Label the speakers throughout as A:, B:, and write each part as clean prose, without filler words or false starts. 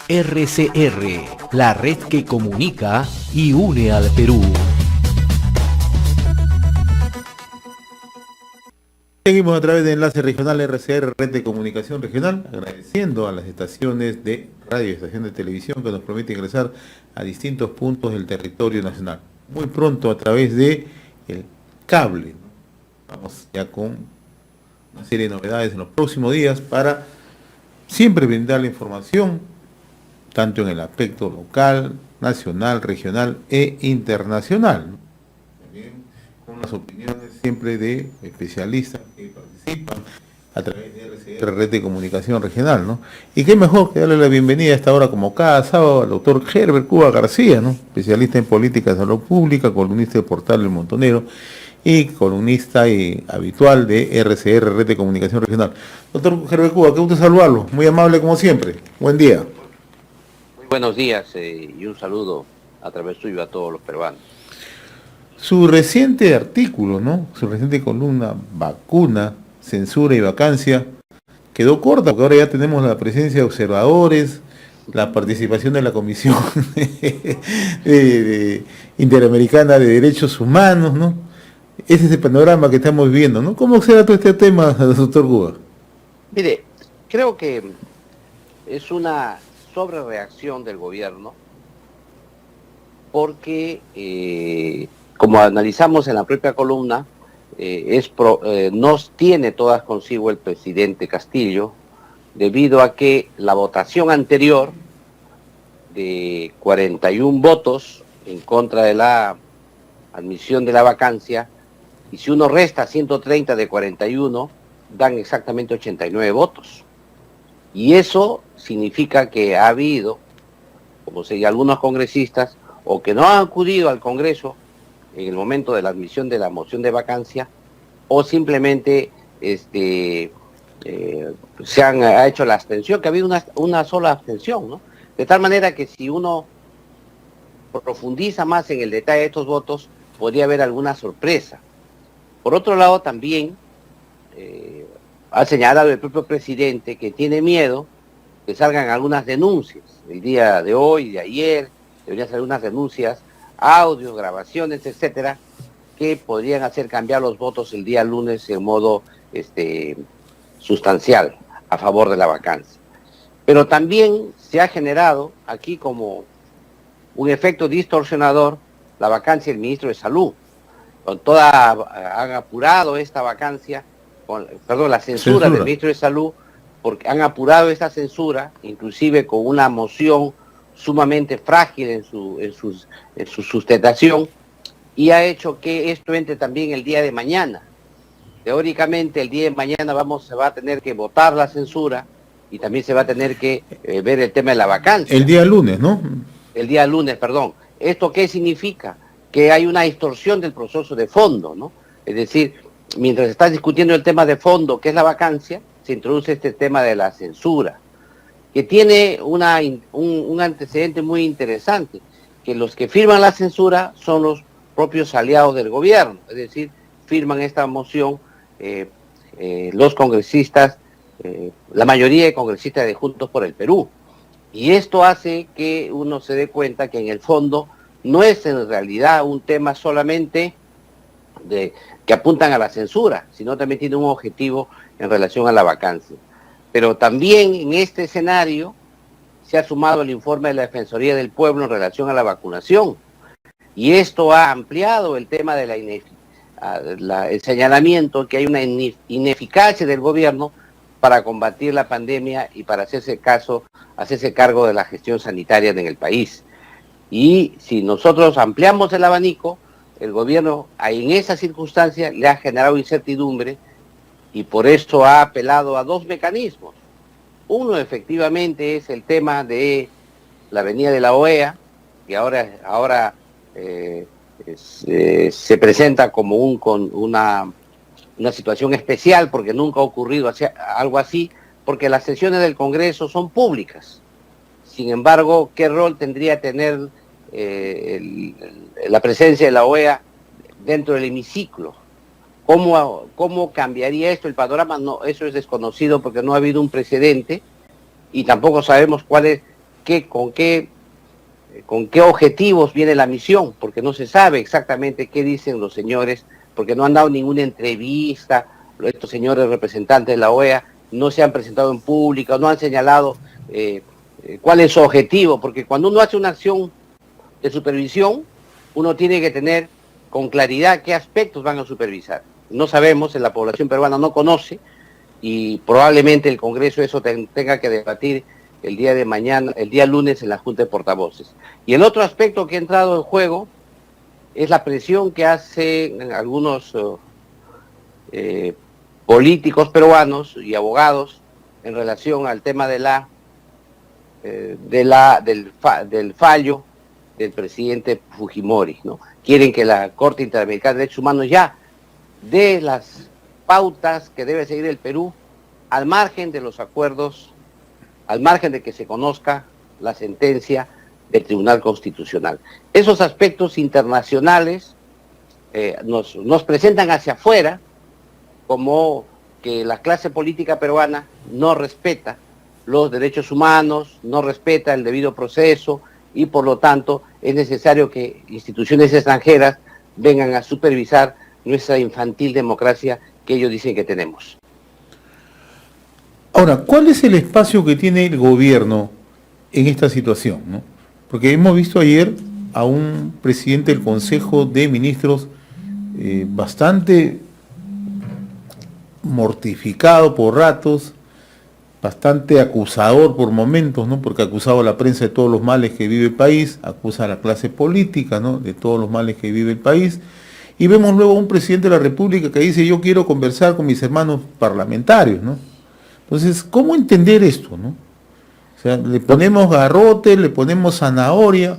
A: RCR, la red que comunica y une al Perú.
B: Seguimos a través de Enlace Regional RCR, Red de Comunicación Regional, agradeciendo a las estaciones de radio y estaciones de televisión que nos permiten ingresar a distintos puntos del territorio nacional. Muy pronto a través de el cable, ¿no? Vamos ya con una serie de novedades en los próximos días para siempre brindar la información, tanto en el aspecto local, nacional, regional e internacional, ¿no? También con las opiniones siempre de especialistas que participan a través de RCR, Red de Comunicación Regional, ¿no? Y qué mejor que darle la bienvenida a esta hora, como cada sábado, al doctor Herbert Cuba García, ¿no? Especialista en política de salud pública, columnista del portal El Montonero y columnista habitual de RCR, Red de Comunicación Regional. Doctor Herbert Cuba, qué gusto saludarlo, muy amable como siempre, buen día.
C: Muy buenos días y un saludo a través tuyo a todos los peruanos.
B: Su reciente artículo, ¿no? Su reciente columna, Vacuna, Censura y Vacancia, quedó corta, porque ahora ya tenemos la presencia de observadores, la participación de la Comisión Interamericana de Derechos Humanos, ¿no? Ese es el panorama que estamos viviendo, ¿no? ¿Cómo será todo este tema, doctor Cuba?
C: Mire, creo que es una sobrereacción del gobierno porque, como analizamos en la propia columna, no tiene todas consigo el presidente Castillo, debido a que la votación anterior de 41 votos en contra de la admisión de la vacancia, y si uno resta 130 de 41, dan exactamente 89 votos. Y eso significa que ha habido, como se dice, algunos congresistas, o que no han acudido al Congreso en el momento de la admisión de la moción de vacancia, o simplemente ha hecho la abstención, que ha habido una sola abstención, ¿no? De tal manera que si uno profundiza más en el detalle de estos votos, podría haber alguna sorpresa. Por otro lado, también ha señalado el propio presidente que tiene miedo que salgan algunas denuncias. El día de hoy, de ayer, deberían ser unas denuncias, audios, grabaciones, etcétera, que podrían hacer cambiar los votos el día lunes en modo sustancial a favor de la vacancia. Pero también se ha generado aquí como un efecto distorsionador la vacancia del ministro de Salud. Han apurado esta vacancia, la censura del ministro de Salud, porque han apurado esta censura, inclusive con una moción sumamente frágil en su sustentación, y ha hecho que esto entre también el día de mañana. Teóricamente el día de mañana se va a tener que votar la censura y también se va a tener que ver el tema de la vacancia.
B: El día lunes, ¿no?
C: El día lunes, perdón. ¿Esto qué significa? Que hay una distorsión del proceso de fondo, ¿no? Es decir, mientras se está discutiendo el tema de fondo, que es la vacancia, se introduce este tema de la censura, que tiene un antecedente muy interesante, que los que firman la censura son los propios aliados del gobierno, es decir, firman esta moción los congresistas, la mayoría de congresistas de Juntos por el Perú. Y esto hace que uno se dé cuenta que en el fondo no es en realidad un tema solamente que apuntan a la censura, sino también tiene un objetivo en relación a la vacancia. Pero también en este escenario se ha sumado el informe de la Defensoría del Pueblo en relación a la vacunación. Y esto ha ampliado el tema de el señalamiento que hay una ineficacia del gobierno para combatir la pandemia y para hacerse cargo de la gestión sanitaria en el país. Y si nosotros ampliamos el abanico, el gobierno en esa circunstancia le ha generado incertidumbre y por eso ha apelado a dos mecanismos. Uno efectivamente es el tema de la venida de la OEA, que ahora se presenta como con una situación especial porque nunca ha ocurrido algo así, porque las sesiones del Congreso son públicas. Sin embargo, ¿qué rol tendría tener la presencia de la OEA dentro del hemiciclo? ¿Cómo cambiaría esto? El panorama, no, eso es desconocido porque no ha habido un precedente y tampoco sabemos cuál es con qué objetivos viene la misión, porque no se sabe exactamente qué dicen los señores, porque no han dado ninguna entrevista, estos señores representantes de la OEA no se han presentado en público, no han señalado cuál es su objetivo, porque cuando uno hace una acción de supervisión, uno tiene que tener con claridad qué aspectos van a supervisar. No sabemos, la población peruana no conoce, y probablemente el Congreso eso tenga que debatir el día de mañana, el día lunes en la Junta de Portavoces. Y el otro aspecto que ha entrado en juego es la presión que hacen algunos políticos peruanos y abogados en relación al tema del fallo del presidente Fujimori, ¿no? Quieren que la Corte Interamericana de Derechos Humanos ya dé las pautas que debe seguir el Perú al margen de los acuerdos, al margen de que se conozca la sentencia del Tribunal Constitucional. Esos aspectos internacionales nos presentan hacia afuera como que la clase política peruana no respeta los derechos humanos, no respeta el debido proceso, y por lo tanto es necesario que instituciones extranjeras vengan a supervisar nuestra infantil democracia que ellos dicen que tenemos.
B: Ahora, ¿cuál es el espacio que tiene el gobierno en esta situación, ¿no? Porque hemos visto ayer a un presidente del Consejo de Ministros bastante mortificado por ratos, bastante acusador por momentos, ¿no? Porque ha acusado a la prensa de todos los males que vive el país, acusa a la clase política, ¿no? De todos los males que vive el país. Y vemos luego a un presidente de la República que dice: yo quiero conversar con mis hermanos parlamentarios, ¿no? Entonces, ¿cómo entender esto, no? O sea, le ponemos garrote, le ponemos zanahoria,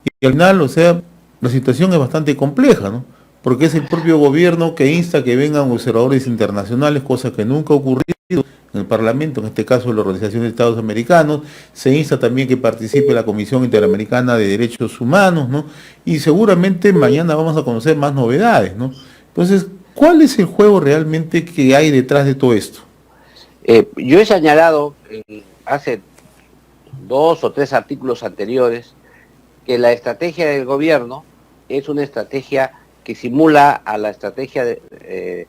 B: y al final, o sea, la situación es bastante compleja, ¿no? Porque es el propio gobierno que insta que vengan observadores internacionales, cosa que nunca ha ocurrido en el Parlamento, en este caso de la Organización de Estados Americanos. Se insta también que participe la Comisión Interamericana de Derechos Humanos, ¿no? Y seguramente mañana vamos a conocer más novedades, ¿no? Entonces, ¿cuál es el juego realmente que hay detrás de todo esto?
C: Yo he señalado hace 2 o 3 artículos anteriores que la estrategia del gobierno es una estrategia que simula a la estrategia de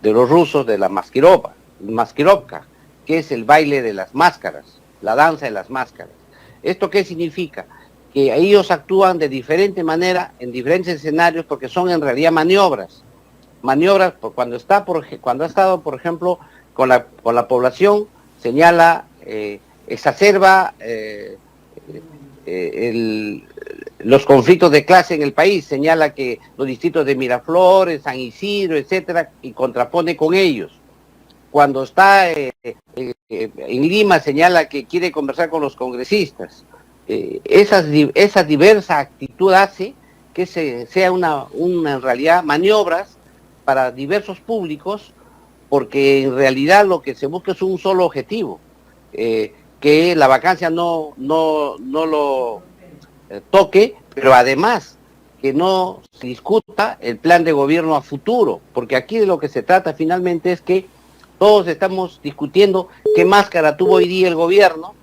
C: los rusos de la maskirovka, que es el baile de las máscaras, la danza de las máscaras. ¿Esto qué significa? Que ellos actúan de diferente manera en diferentes escenarios porque son en realidad maniobras. Maniobras, cuando ha estado, por ejemplo, con la población, señala, exacerba los conflictos de clase en el país, señala que los distritos de Miraflores, San Isidro, etcétera, y contrapone con ellos. Cuando está en Lima, señala que quiere conversar con los congresistas. Esa diversa actitud hace que sea en realidad maniobras para diversos públicos, porque en realidad lo que se busca es un solo objetivo, que la vacancia no lo toque, pero además que no se discuta el plan de gobierno a futuro, porque aquí de lo que se trata finalmente es que todos estamos discutiendo qué máscara tuvo hoy día el gobierno,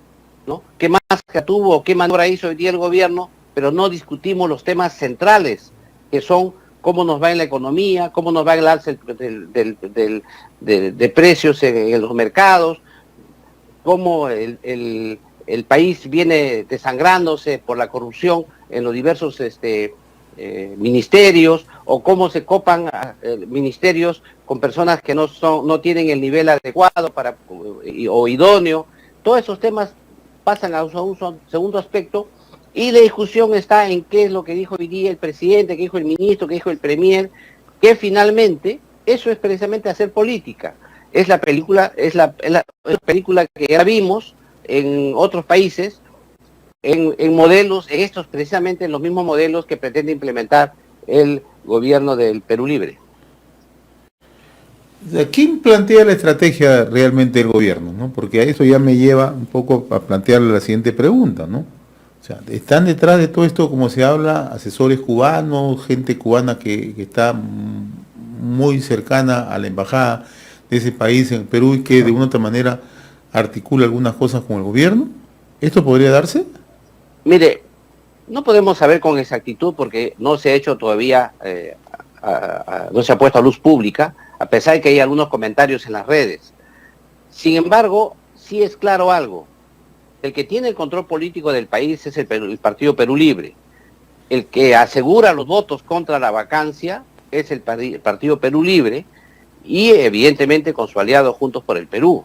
C: ¿no? Qué máscara tuvo, qué maniobra hizo hoy día el gobierno, pero no discutimos los temas centrales, que son cómo nos va en la economía, cómo nos va en el alza de precios en los mercados, cómo el país viene desangrándose por la corrupción en los diversos ministerios, o cómo se copan ministerios con personas que no tienen el nivel adecuado o idóneo. Todos esos temas pasan a un segundo aspecto, y la discusión está en qué es lo que dijo hoy día el presidente, qué dijo el ministro, qué dijo el premier, que finalmente eso es precisamente hacer política. Es la película que ya vimos en otros países, en modelos, precisamente en los mismos modelos que pretende implementar el gobierno del Perú Libre.
B: ¿Quién plantea la estrategia realmente del gobierno, ¿no? Porque a eso ya me lleva un poco a plantearle la siguiente pregunta, ¿no? O sea, ¿están detrás de todo esto, como se habla, asesores cubanos, gente cubana que está muy cercana a la embajada de ese país en Perú y que de una u otra manera articula algunas cosas con el gobierno? ¿Esto podría darse?
C: Mire, no podemos saber con exactitud porque no se ha hecho todavía, no se ha puesto a luz pública, a pesar de que hay algunos comentarios en las redes. Sin embargo, sí es claro algo. El que tiene el control político del país es el Partido Perú Libre. El que asegura los votos contra la vacancia es el Partido Perú Libre y evidentemente con su aliado Juntos por el Perú.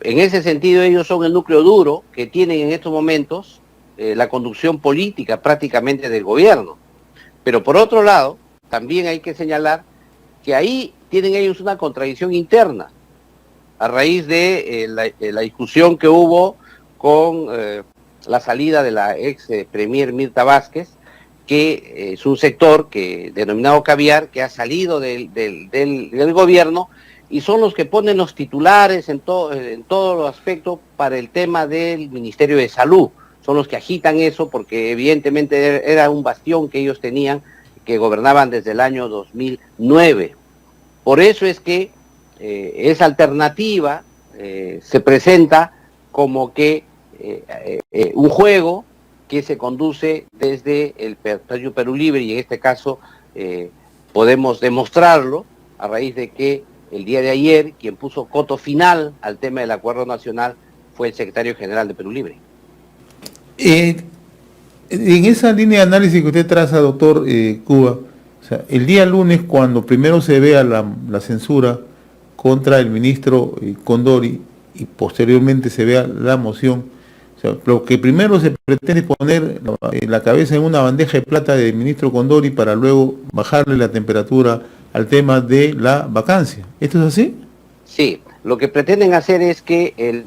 C: En ese sentido ellos son el núcleo duro que tienen en estos momentos la conducción política prácticamente del gobierno. Pero por otro lado, también hay que señalar que ahí tienen ellos una contradicción interna a raíz de la discusión que hubo con la salida de la ex premier Mirta Vázquez, que es un sector denominado caviar, que ha salido del gobierno y son los que ponen los titulares en todo los aspectos para el tema del Ministerio de Salud. Son los que agitan eso porque evidentemente era un bastión que ellos tenían, que gobernaban desde el año 2009. Por eso es que esa alternativa se presenta como que un juego que se conduce desde el Partido Perú Libre y en este caso podemos demostrarlo a raíz de que el día de ayer quien puso coto final al tema del acuerdo nacional fue el secretario general de Perú Libre.
B: En esa línea de análisis que usted traza, doctor Cuba, o sea, el día lunes cuando primero se vea la censura contra el ministro Condori y posteriormente se vea la moción, o sea, lo que primero se pretende es poner la cabeza en una bandeja de plata del ministro Condori para luego bajarle la temperatura al tema de la vacancia. ¿Esto es así? Sí, lo que pretenden hacer es que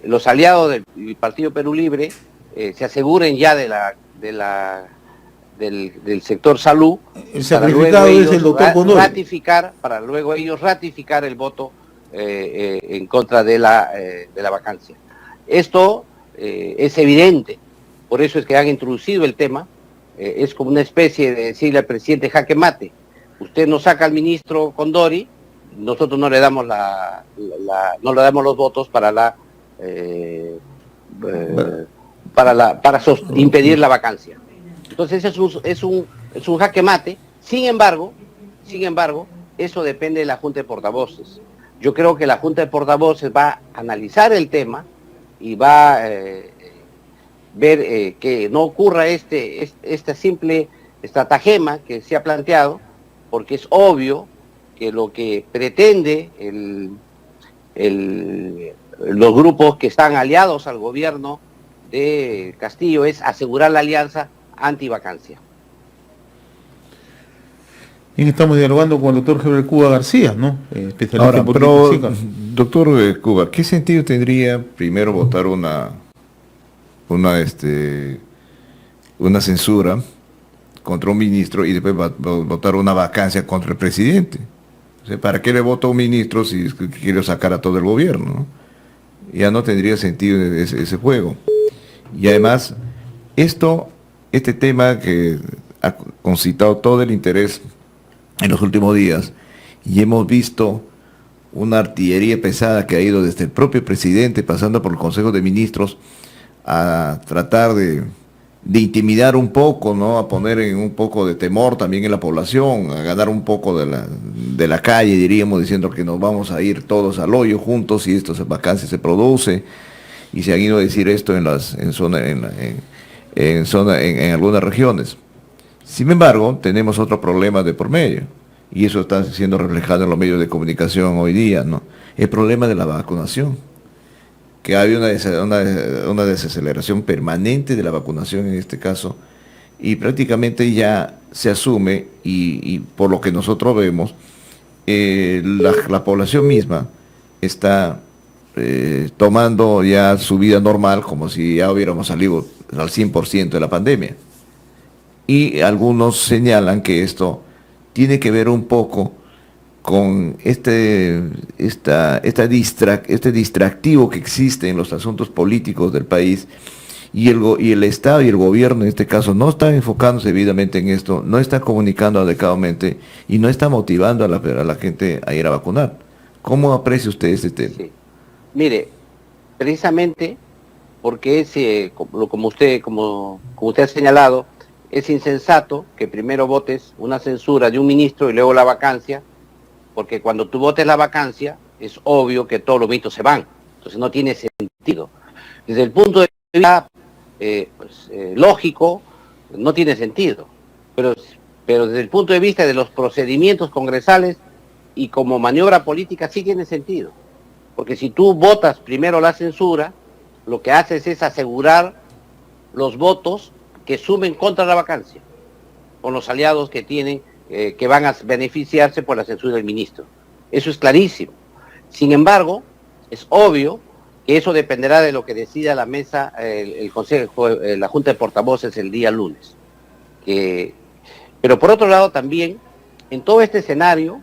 B: los aliados del Partido Perú Libre se aseguren ya del sector salud, el sacrificado es el doctor Condori, para luego ellos ratificar el voto en contra de la vacancia. Esto es evidente, por eso es que han introducido el tema, es como una especie de decirle al presidente jaque mate, usted nos saca al ministro Condori, nosotros no le damos no le damos los votos para impedir la vacancia. Entonces es un jaque mate. Sin embargo, eso depende de la Junta de Portavoces. Yo creo que la Junta de Portavoces va a analizar el tema y va a ver que no ocurra esta simple estratagema que se ha planteado, porque es obvio que lo que pretende los grupos que están aliados al gobierno de Castillo es asegurar la alianza anti-vacancia. Bien, estamos dialogando con el doctor Gabriel Cuba García, ¿no? Especialista
D: ahora,
B: en
D: pero,
B: política.
D: doctor Cuba, ¿qué sentido tendría primero votar una censura contra un ministro y después votar una vacancia contra el presidente? O sea, ¿para qué le vota a un ministro si quiere sacar a todo el gobierno, ¿no? Ya no tendría sentido ese juego. Y además, este tema que ha concitado todo el interés en los últimos días, y hemos visto una artillería pesada que ha ido desde el propio presidente, pasando por el Consejo de Ministros, a tratar de intimidar un poco, ¿no? A poner en un poco de temor también en la población, a ganar un poco de la calle, diríamos, diciendo que nos vamos a ir todos al hoyo juntos si esta vacancia se produce, y se han ido a decir esto en algunas regiones. Sin embargo, tenemos otro problema de por medio, y eso está siendo reflejado en los medios de comunicación hoy día, ¿no? El problema de la vacunación, que hay una desaceleración permanente de la vacunación en este caso, y prácticamente ya se asume, y por lo que nosotros vemos, la población misma está tomando ya su vida normal como si ya hubiéramos salido al 100% de la pandemia. Y algunos señalan que esto tiene que ver un poco con este distractivo que existe en los asuntos políticos del país, y el Estado y el gobierno en este caso no están enfocándose debidamente en esto, no está comunicando adecuadamente y no está motivando a la gente a ir a vacunar. ¿Cómo aprecia usted este tema?
C: Sí. Mire, precisamente porque es, como usted ha señalado, es insensato que primero votes una censura de un ministro y luego la vacancia, porque cuando tú votes la vacancia es obvio que todos los ministros se van, entonces no tiene sentido. Desde el punto de vista lógico, no tiene sentido, pero desde el punto de vista de los procedimientos congresales y como maniobra política sí tiene sentido, porque si tú votas primero la censura, lo que haces es asegurar los votos que sumen contra la vacancia, con los aliados que tienen, que van a beneficiarse por la censura del ministro. Eso es clarísimo. Sin embargo, es obvio que eso dependerá de lo que decida la mesa, el Consejo, la Junta de Portavoces el día lunes. Pero por otro lado también, en todo este escenario,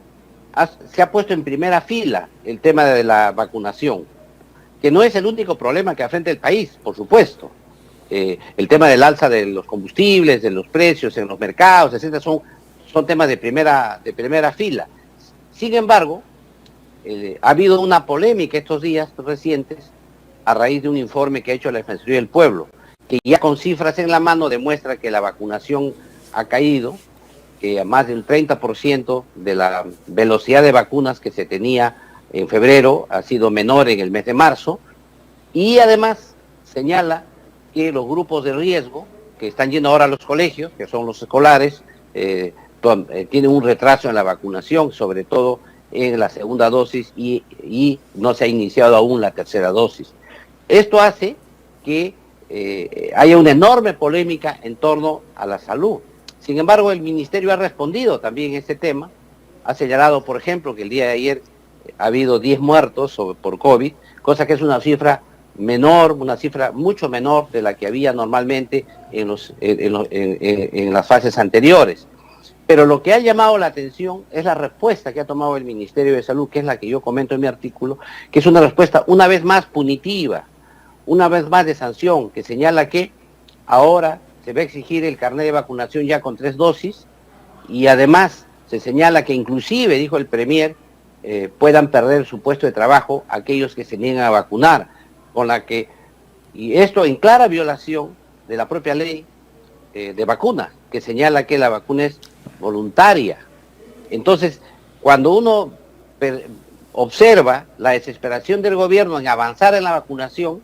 C: se ha puesto en primera fila el tema de la vacunación, que no es el único problema que afronta el país, por supuesto. El tema del alza de los combustibles, de los precios en los mercados, etcétera, son temas de primera fila. Sin embargo, ha habido una polémica estos días recientes a raíz de un informe que ha hecho la Defensoría del Pueblo, que ya con cifras en la mano demuestra que la vacunación ha caído, que a más del 30% de la velocidad de vacunas que se tenía en febrero ha sido menor en el mes de marzo, y además señala que los grupos de riesgo que están yendo ahora a los colegios, que son los escolares, tienen un retraso en la vacunación, sobre todo en la segunda dosis, y no se ha iniciado aún la tercera dosis. Esto hace que haya una enorme polémica en torno a la salud. Sin embargo, el Ministerio ha respondido también a este tema, ha señalado, por ejemplo, que el día de ayer ha habido 10 muertos por COVID, cosa que es una cifra menor, una cifra mucho menor de la que había normalmente en las fases anteriores. Pero lo que ha llamado la atención es la respuesta que ha tomado el Ministerio de Salud, que es la que yo comento en mi artículo, que es una respuesta una vez más punitiva, una vez más de sanción, que señala que ahora se va a exigir el carnet de vacunación ya con 3 dosis, y además se señala que inclusive, dijo el Premier, puedan perder su puesto de trabajo aquellos que se niegan a vacunar, y esto en clara violación de la propia ley de vacuna, que señala que la vacuna es voluntaria. Entonces, cuando uno observa la desesperación del gobierno en avanzar en la vacunación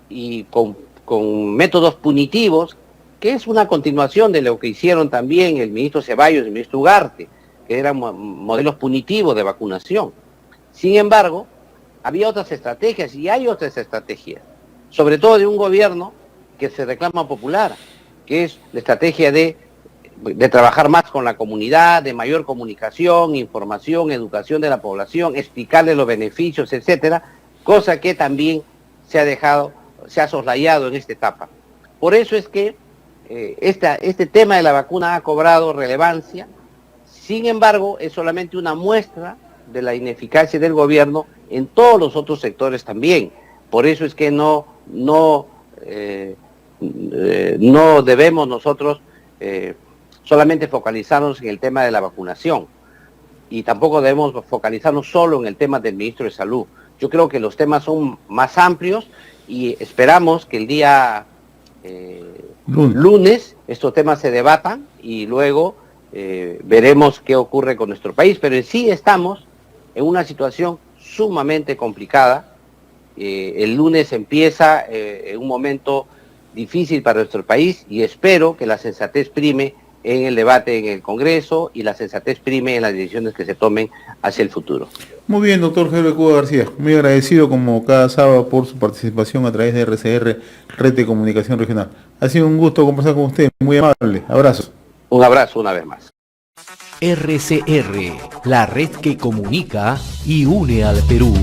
C: y con métodos punitivos, que es una continuación de lo que hicieron también el ministro Ceballos y el ministro Ugarte, que eran modelos punitivos de vacunación. Sin embargo, había otras estrategias y hay otras estrategias, sobre todo de un gobierno que se reclama popular, que es la estrategia de trabajar más con la comunidad, de mayor comunicación, información, educación de la población, explicarle los beneficios, etcétera, cosa que también se ha soslayado en esta etapa. Por eso es que este tema de la vacuna ha cobrado relevancia. Sin embargo, es solamente una muestra de la ineficacia del gobierno en todos los otros sectores también. Por eso es que no debemos nosotros solamente focalizarnos en el tema de la vacunación, y tampoco debemos focalizarnos solo en el tema del ministro de Salud. Yo creo que los temas son más amplios y esperamos que el día lunes estos temas se debatan y luego veremos qué ocurre con nuestro país, pero en sí estamos en una situación sumamente complicada. El lunes empieza en un momento difícil para nuestro país y espero que la sensatez prime en el debate en el Congreso y la sensatez prime en las decisiones que se tomen hacia el futuro.
B: Muy bien, doctor Gerber Cuba García, muy agradecido como cada sábado por su participación a través de RCR, Red de Comunicación Regional. Ha sido un gusto conversar con usted, muy amable. Abrazos.
C: Un abrazo una vez más.
A: RCR, la red que comunica y une al Perú.